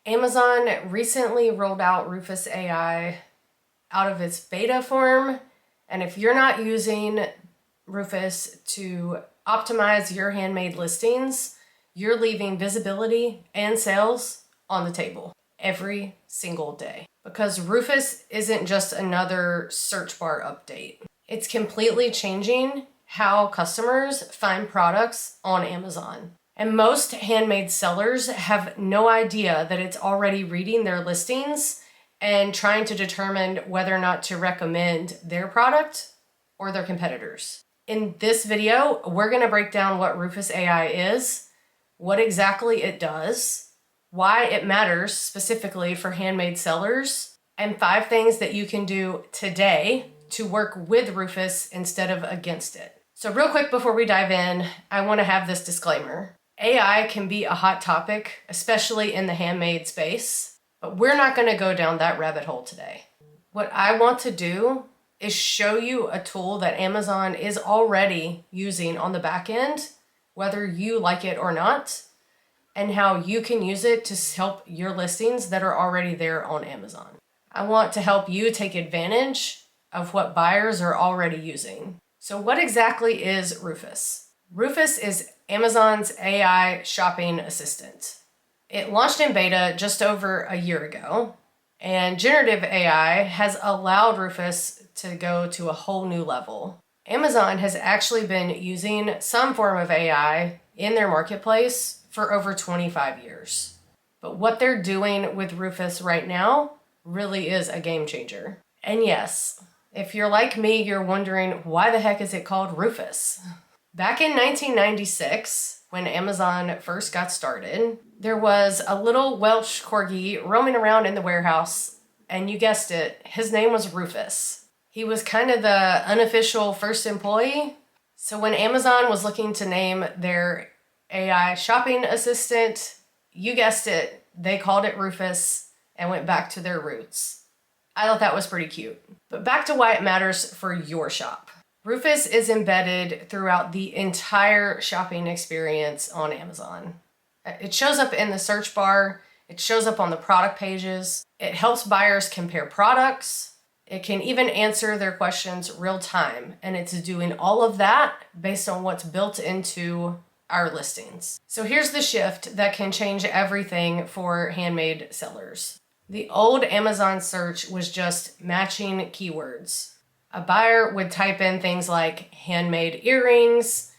Amazon recently rolled out Rufus AI out of its beta form, and if you're not using Rufus to optimize your handmade listings, you're leaving visibility and sales on the table every single day. Because Rufus isn't just another search bar update. It's completely changing how customers find products on Amazon. And most handmade sellers have no idea that it's already reading their listings and trying to determine whether or not to recommend their product or their competitors. In this video, we're going to break down what Rufus AI is, what exactly it does, why it matters specifically for handmade sellers, and 5 things that you can do today to work with Rufus instead of against it. So real quick before we dive in, I want to have this disclaimer. AI can be a hot topic, especially in the handmade space, but we're not going to go down that rabbit hole today. What I want to do is show you a tool that Amazon is already using on the back end, whether you like it or not, and how you can use it to help your listings that are already there on Amazon. I want to help you take advantage of what buyers are already using. So what exactly is Rufus? Rufus is Amazon's AI shopping assistant. It launched in beta just over a year ago, and generative AI has allowed Rufus to go to a whole new level. Amazon has actually been using some form of AI in their marketplace for over 25 years. But what they're doing with Rufus right now really is a game changer. And yes, if you're like me, you're wondering, why the heck is it called Rufus? Back in 1996, when Amazon first got started, there was a little Welsh corgi roaming around in the warehouse, and you guessed it, his name was Rufus. He was kind of the unofficial first employee. So when Amazon was looking to name their AI shopping assistant, you guessed it, they called it Rufus and went back to their roots. I thought that was pretty cute. But back to why it matters for your shop. Rufus is embedded throughout the entire shopping experience on Amazon. It shows up in the search bar, it shows up on the product pages, it helps buyers compare products, it can even answer their questions real time, and it's doing all of that based on what's built into our listings. So here's the shift that can change everything for handmade sellers. The old Amazon search was just matching keywords. A buyer would type in things like handmade earrings,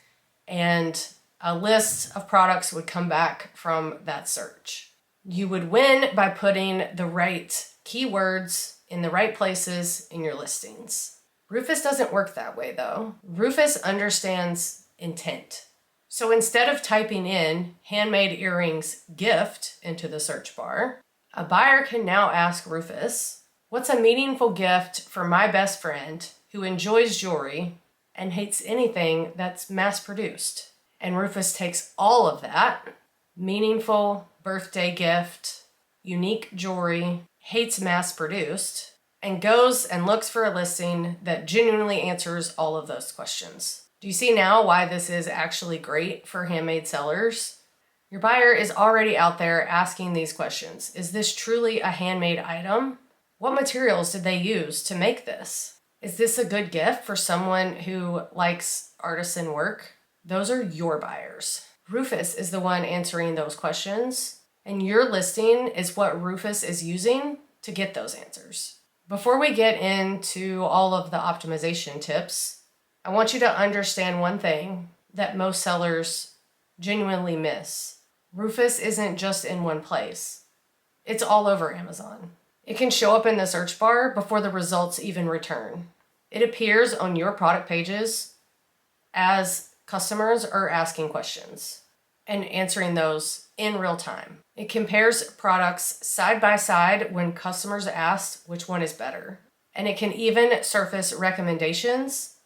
and a list of products would come back from that search. You would win by putting the right keywords in the right places in your listings. Rufus doesn't work that way though. Rufus understands intent. So instead of typing in handmade earrings gift into the search bar, a buyer can now ask Rufus, what's a meaningful gift for my best friend who enjoys jewelry and hates anything that's mass-produced? And Rufus takes all of that, meaningful birthday gift, unique jewelry, hates mass-produced, and goes and looks for a listing that genuinely answers all of those questions. Do you see now why this is actually great for handmade sellers? Your buyer is already out there asking these questions. Is this truly a handmade item? What materials did they use to make this? Is this a good gift for someone who likes artisan work? Those are your buyers. Rufus is the one answering those questions, and your listing is what Rufus is using to get those answers. Before we get into all of the optimization tips, I want you to understand one thing that most sellers genuinely miss. Rufus isn't just in one place. It's all over Amazon. It can show up in the search bar before the results even return. It appears on your product pages as customers are asking questions and answering those in real time. It compares products side by side when customers ask which one is better. And it can even surface recommendations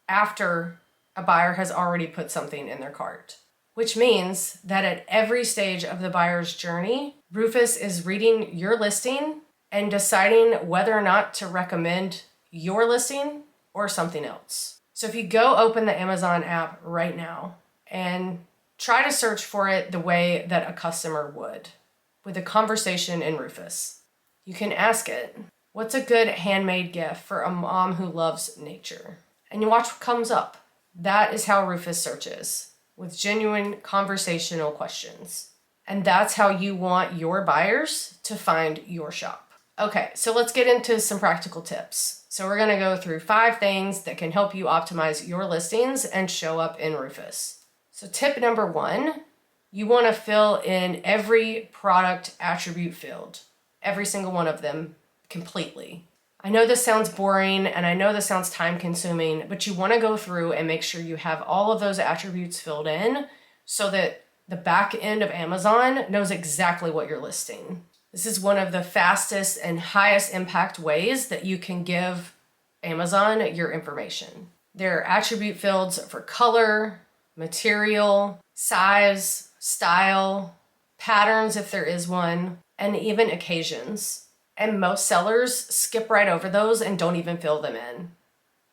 after a buyer has already put something in their cart. Which means that at every stage of the buyer's journey, Rufus is reading your listing and deciding whether or not to recommend your listing or something else. So if you go open the Amazon app right now and try to search for it the way that a customer would. with a conversation in Rufus. You can ask it, what's a good handmade gift for a mom who loves nature? And you watch what comes up. That is how Rufus searches, with genuine conversational questions. And that's how you want your buyers to find your shop. Okay, so let's get into some practical tips. So we're gonna go through 5 things that can help you optimize your listings and show up in Rufus. So tip number 1, you wanna fill in every product attribute field, every single one of them completely. I know this sounds boring and I know this sounds time consuming, but you wanna go through and make sure you have all of those attributes filled in so that the back end of Amazon knows exactly what you're listing. This is one of the fastest and highest impact ways that you can give Amazon your information. There are attribute fields for color, material, size, style, patterns if there is one, and even occasions. And most sellers skip right over those and don't even fill them in.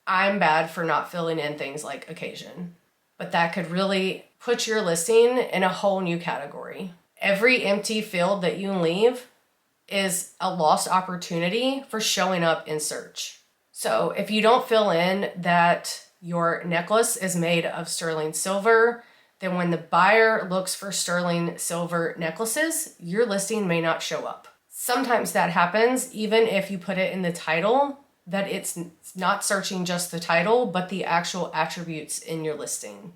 I'm bad for not filling in things like occasion, but that could really put your listing in a whole new category. Every empty field that you leave is a lost opportunity for showing up in search. So if you don't fill in that your necklace is made of sterling silver, then when the buyer looks for sterling silver necklaces, your listing may not show up. Sometimes that happens even if you put it in the title, that it's not searching just the title, but the actual attributes in your listing.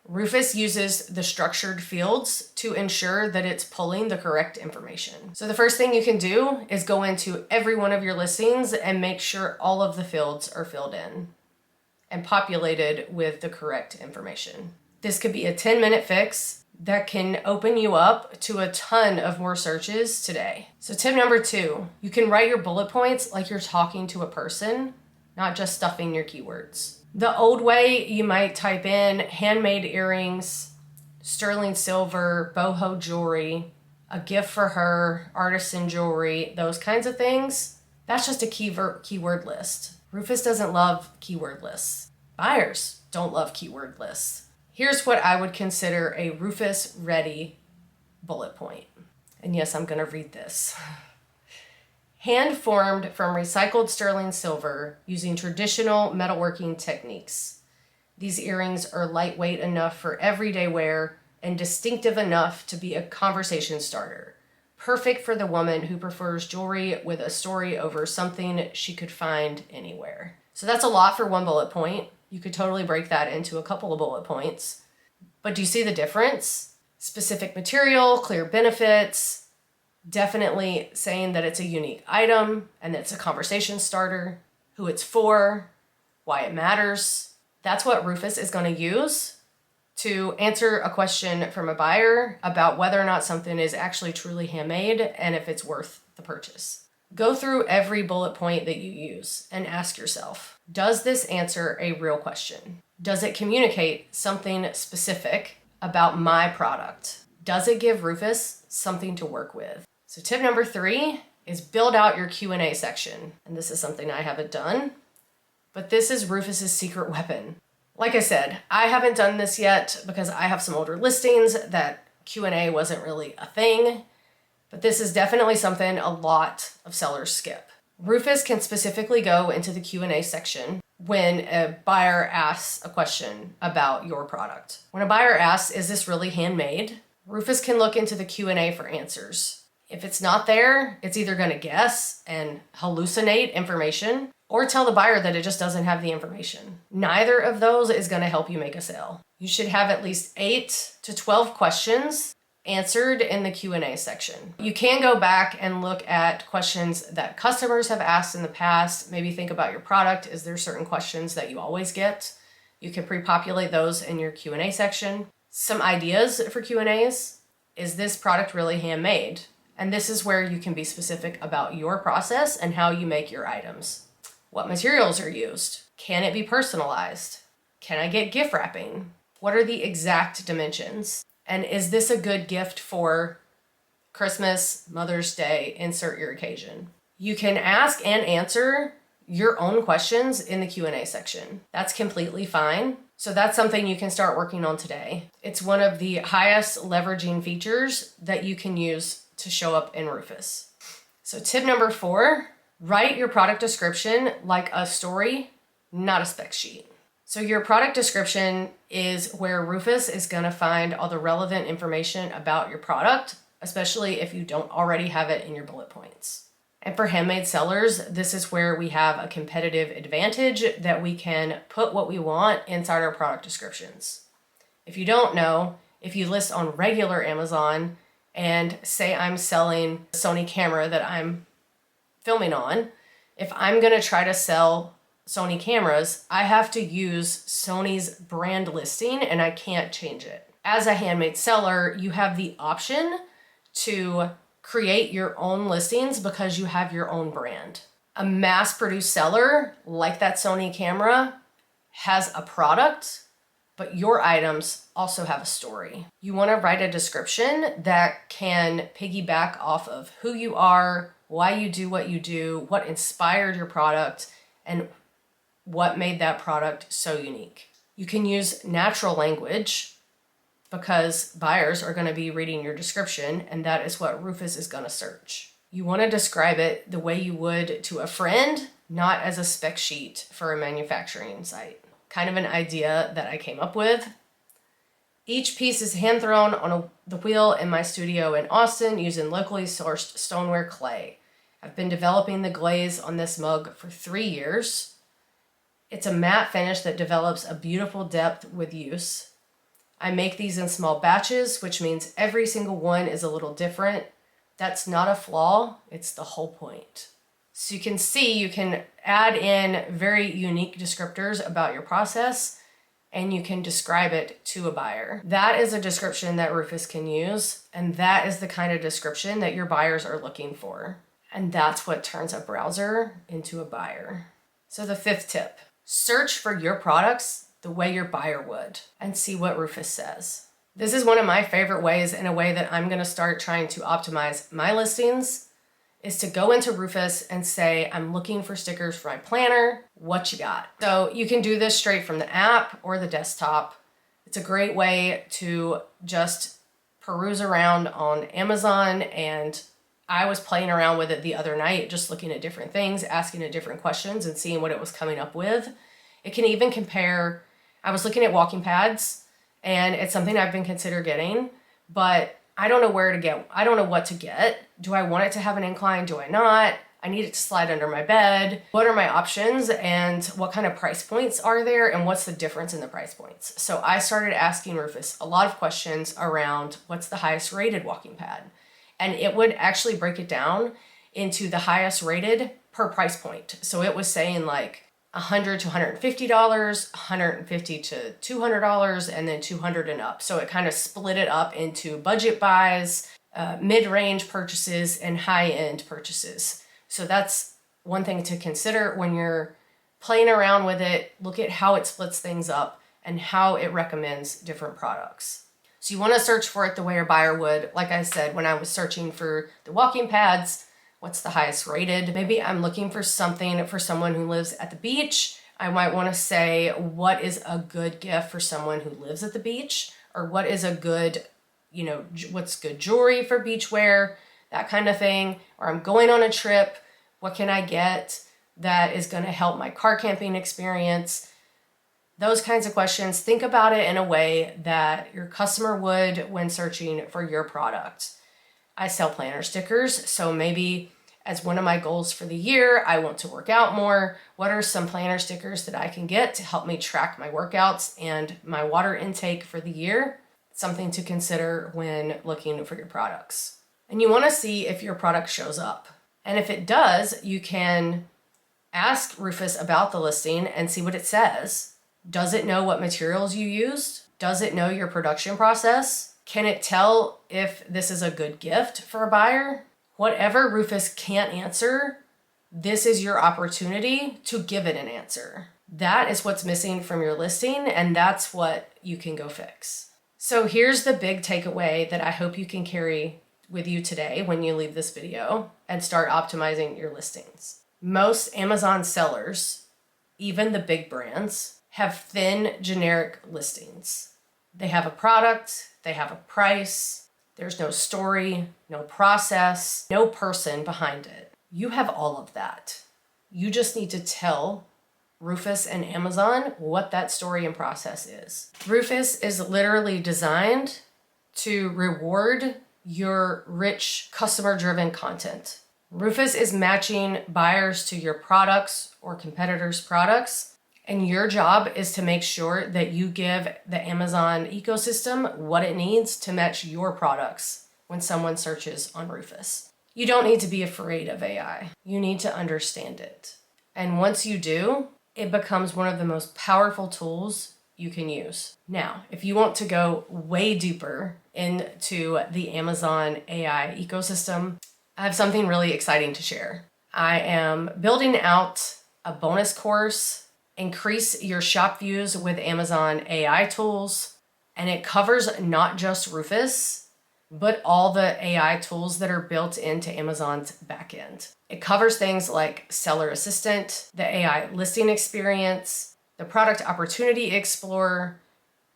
Rufus uses the structured fields to ensure that it's pulling the correct information. So the first thing you can do is go into every one of your listings and make sure all of the fields are filled in and populated with the correct information. This could be a 10-minute fix that can open you up to a ton of more searches today. So tip number 2, you can write your bullet points like you're talking to a person, not just stuffing your keywords. The old way, you might type in handmade earrings, sterling silver, boho jewelry, a gift for her, artisan jewelry, those kinds of things. That's just a keyword list. Rufus doesn't love keyword lists. Buyers don't love keyword lists. Here's what I would consider a Rufus ready bullet point. And yes, I'm gonna read this. Hand formed from recycled sterling silver using traditional metalworking techniques. These earrings are lightweight enough for everyday wear and distinctive enough to be a conversation starter. Perfect for the woman who prefers jewelry with a story over something she could find anywhere. So that's a lot for one bullet point. You could totally break that into a couple of bullet points. But do you see the difference? Specific material, clear benefits, definitely saying that it's a unique item and it's a conversation starter, who it's for, why it matters. That's what Rufus is going to use to answer a question from a buyer about whether or not something is actually truly handmade and if it's worth the purchase. Go through every bullet point that you use and ask yourself, does this answer a real question? Does it communicate something specific about my product? Does it give Rufus something to work with? So tip number 3 is build out your Q&A section. And this is something I haven't done, but this is Rufus's secret weapon. Like I said, I haven't done this yet because I have some older listings that Q&A wasn't really a thing. But this is definitely something a lot of sellers skip. Rufus can specifically go into the Q&A section when a buyer asks a question about your product. When a buyer asks, is this really handmade? Rufus can look into the Q&A for answers. If it's not there, it's either going to guess and hallucinate information or tell the buyer that it just doesn't have the information. Neither of those is going to help you make a sale. You should have at least 8 to 12 questions answered in the Q&A section. You can go back and look at questions that customers have asked in the past. Maybe think about your product. Is there certain questions that you always get? You can pre-populate those in your Q&A section. Some ideas for Q&As. Is this product really handmade? And this is where you can be specific about your process and how you make your items. What materials are used? Can it be personalized? Can I get gift wrapping? What are the exact dimensions? And is this a good gift for Christmas, Mother's Day, insert your occasion? You can ask and answer your own questions in the Q&A section. That's completely fine. So that's something you can start working on today. It's one of the highest leveraging features that you can use to show up in Rufus. So tip number 4, write your product description like a story, not a spec sheet. So your product description is where Rufus is going to find all the relevant information about your product, especially if you don't already have it in your bullet points. And for handmade sellers, this is where we have a competitive advantage that we can put what we want inside our product descriptions. If you don't know, if you list on regular Amazon and say I'm selling a Sony camera that I'm filming on, if I'm going to try to sell Sony cameras, I have to use Sony's brand listing and I can't change it. As a handmade seller, you have the option to create your own listings because you have your own brand. A mass-produced seller, like that Sony camera, has a product, but your items also have a story. You want to write a description that can piggyback off of who you are, why you do what you do, what inspired your product, and what made that product so unique. You can use natural language because buyers are going to be reading your description, and that is what Rufus is going to search. You want to describe it the way you would to a friend, not as a spec sheet for a manufacturing site. Kind of an idea that I came up with. Each piece is hand thrown on the wheel in my studio in Austin using locally sourced stoneware clay. I've been developing the glaze on this mug for 3 years. It's a matte finish that develops a beautiful depth with use. I make these in small batches, which means every single one is a little different. That's not a flaw, it's the whole point. So you can see you can add in very unique descriptors about your process and you can describe it to a buyer. That is a description that Rufus can use, and that is the kind of description that your buyers are looking for. And that's what turns a browser into a buyer. So the 5th tip. Search for your products the way your buyer would and see what Rufus says. This is one of my favorite ways, in a way that I'm going to start trying to optimize my listings, is to go into Rufus and say, I'm looking for stickers for my planner. What you got? So you can do this straight from the app or the desktop. It's a great way to just peruse around on Amazon, and I was playing around with it the other night, just looking at different things, asking it different questions and seeing what it was coming up with. It can even compare. I was looking at walking pads, and it's something I've been considering getting, but I don't know where to get. I don't know what to get. Do I want it to have an incline? Do I not? I need it to slide under my bed. What are my options, and what kind of price points are there, and what's the difference in the price points? So I started asking Rufus a lot of questions around what's the highest rated walking pad. And it would actually break it down into the highest rated per price point. So it was saying like $100 to $150, $150 to $200, and then $200 and up. So it kind of split it up into budget buys, mid-range purchases, and high-end purchases. So that's one thing to consider when you're playing around with it. Look at how it splits things up and how it recommends different products. So you want to search for it the way your buyer would. Like I said, when I was searching for the walking pads, what's the highest rated? Maybe I'm looking for something for someone who lives at the beach. I might want to say, what is a good gift for someone who lives at the beach? Or what is a good, what's good jewelry for beach wear? That kind of thing. Or I'm going on a trip. What can I get that is going to help my car camping experience? Those kinds of questions. Think about it in a way that your customer would when searching for your product. I sell planner stickers, so maybe as one of my goals for the year, I want to work out more. What are some planner stickers that I can get to help me track my workouts and my water intake for the year? Something to consider when looking for your products. And you want to see if your product shows up. And if it does, you can ask Rufus about the listing and see what it says. Does it know what materials you used? Does it know your production process? Can it tell if this is a good gift for a buyer? Whatever Rufus can't answer, this is your opportunity to give it an answer. That is what's missing from your listing, and that's what you can go fix. So here's the big takeaway that I hope you can carry with you today when you leave this video and start optimizing your listings. Most Amazon sellers, even the big brands, have thin generic listings. They have a product, they have a price, There's no story, no process, no person behind it. You have all of that. You just need to tell Rufus and Amazon what that story and process is. Rufus is literally designed to reward your rich customer-driven content. Rufus is matching buyers to your products or competitors' products, and your job is to make sure that you give the Amazon ecosystem what it needs to match your products when someone searches on Rufus. You don't need to be afraid of AI. You need to understand it. And once you do, it becomes one of the most powerful tools you can use. Now, if you want to go way deeper into the Amazon AI ecosystem, I have something really exciting to share. I am building out a bonus course, Increase Your Shop Views with Amazon AI Tools, and it covers not just Rufus, but all the AI tools that are built into Amazon's backend. It covers things like Seller Assistant, the AI listing experience, the Product Opportunity Explorer,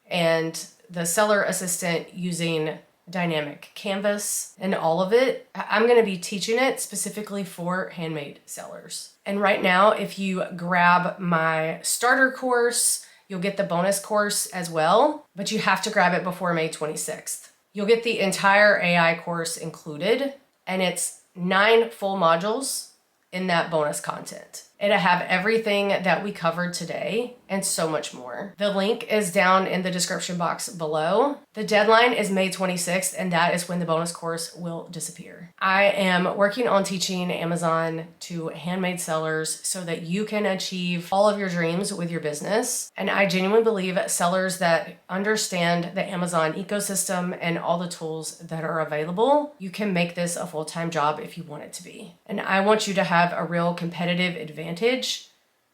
and the Seller Assistant using dynamic canvas, and all of it. I'm going to be teaching it specifically for handmade sellers. And right now, if you grab my starter course, you'll get the bonus course as well, but you have to grab it before May 26th. You'll get the entire AI course included, and it's 9 full modules in that bonus content. It'll have everything that we covered today and so much more. The link is down in the description box below. The deadline is May 26th, and that is when the bonus course will disappear. I am working on teaching Amazon to handmade sellers so that you can achieve all of your dreams with your business. And I genuinely believe sellers that understand the Amazon ecosystem and all the tools that are available, you can make this a full-time job if you want it to be. And I want you to have a real competitive advantage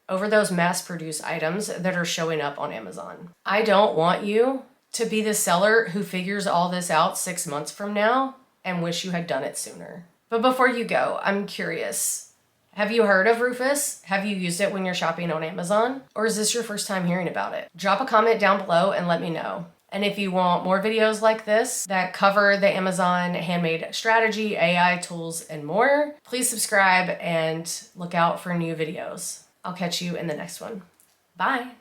over those mass-produced items that are showing up on Amazon. I don't want you to be the seller who figures all this out 6 months from now and wish you had done it sooner. But before you go, I'm curious. Have you heard of Rufus? Have you used it when you're shopping on Amazon? Or is this your first time hearing about it? Drop a comment down below and let me know. And if you want more videos like this that cover the Amazon handmade strategy, AI tools, and more, please subscribe and look out for new videos. I'll catch you in the next one. Bye.